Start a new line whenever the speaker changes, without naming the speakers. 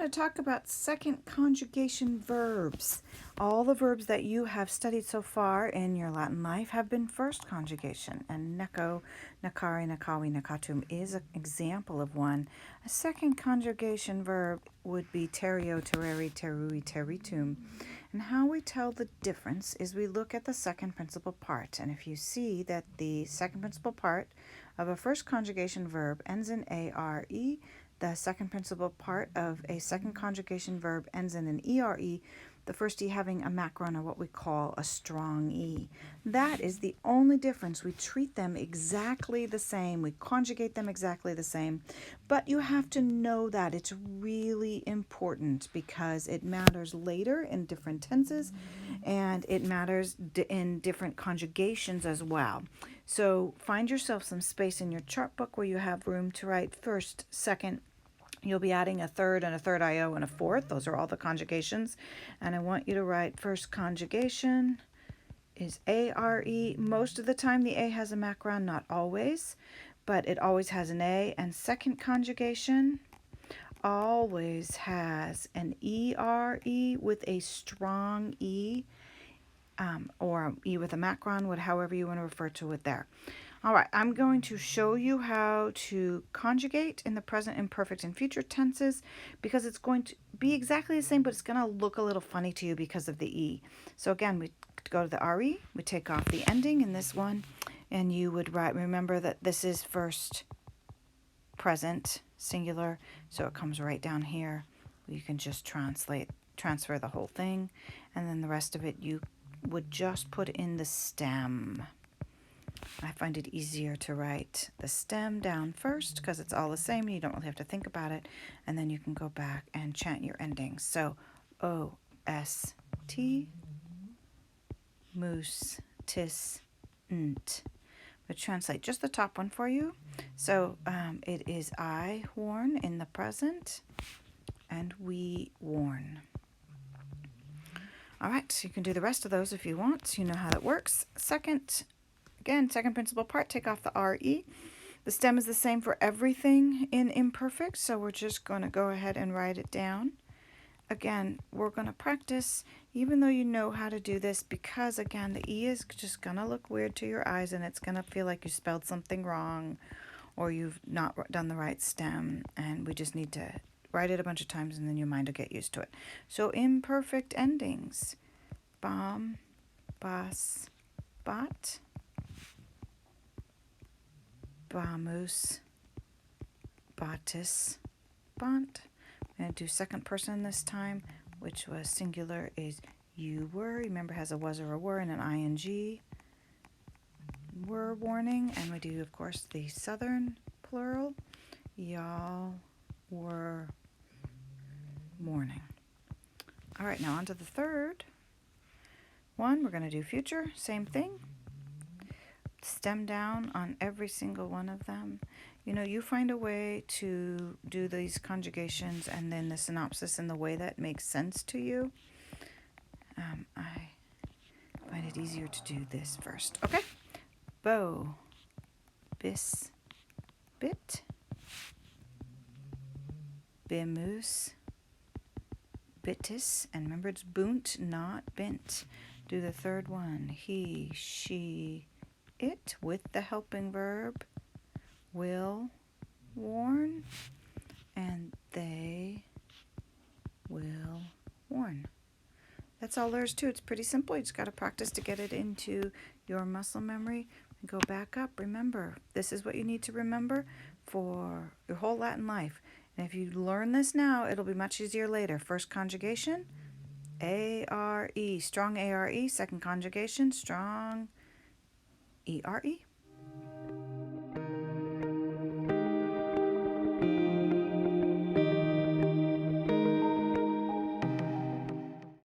to talk about second conjugation verbs. All the verbs that you have studied so far in your Latin life have been first conjugation, and neko, nakari, nakawi, nakatum is an example of one. A second conjugation verb would be terio, tereri, terui, teritum. And how we tell the difference is we look at the second principal part. And if you see that the second principal part of a first conjugation verb ends in are, the second principal part of a second conjugation verb ends in an ere, the first e having a macron, or what we call a strong e. That is the only difference. We treat them exactly the same. We conjugate them exactly the same. But you have to know that. It's really important because it matters later in different tenses, and it matters in different conjugations as well. So find yourself some space in your chart book where you have room to write first, second. You'll be adding a third and a third IO and a fourth. Those are all the conjugations. And I want you to write first conjugation is are. Most of the time the a has a macron, not always, but it always has an a. And second conjugation always has an ere with a strong e, or e with a macron, however you want to refer to it there. All right, I'm going to show you how to conjugate in the present, imperfect, and future tenses, because it's going to be exactly the same, but it's going to look a little funny to you because of the e. So again, we go to the re, we take off the ending in this one, and you would write, remember that this is first present singular, so it comes right down here. You can just transfer the whole thing, and then the rest of it you would just put in the stem. I find it easier to write the stem down first because it's all the same and you don't really have to think about it, and then you can go back and chant your endings. So O-S-T, moose, tis, nt. But translate just the top one for you. So it is I worn in the present, and we worn. All right, so you can do the rest of those if you want. You know how that works. Second principal part, take off the re. The stem is the same for everything in imperfect, so we're just going to go ahead and write it down. Again, we're going to practice, even though you know how to do this, because again, the e is just going to look weird to your eyes, and it's going to feel like you spelled something wrong or you've not done the right stem, and we just need to write it a bunch of times and then your mind will get used to it. So imperfect endings: bom, bas, bot, bamus, batis, bont. I'm going to do second person this time, which was singular, is you were. Remember, has a was or a were and an ing. Were warning. And we do, of course, the southern plural. Y'all were warning. All right, now on to the third one. We're going to do future. Same thing. Stem down on every single one of them. You know, you find a way to do these conjugations and then the synopsis in the way that makes sense to you. I find it easier to do this first. Okay. Bow, bis, bit, bimus, bitis, and remember it's bunt, not bint. Do the third one. He, she, it with the helping verb, will warn, and they will warn. That's all there is to it. It's pretty simple. You just got to practice to get it into your muscle memory. Go back up. Remember, this is what you need to remember for your whole Latin life. And if you learn this now, it'll be much easier later. First conjugation, are, strong are. Second conjugation, strong ere.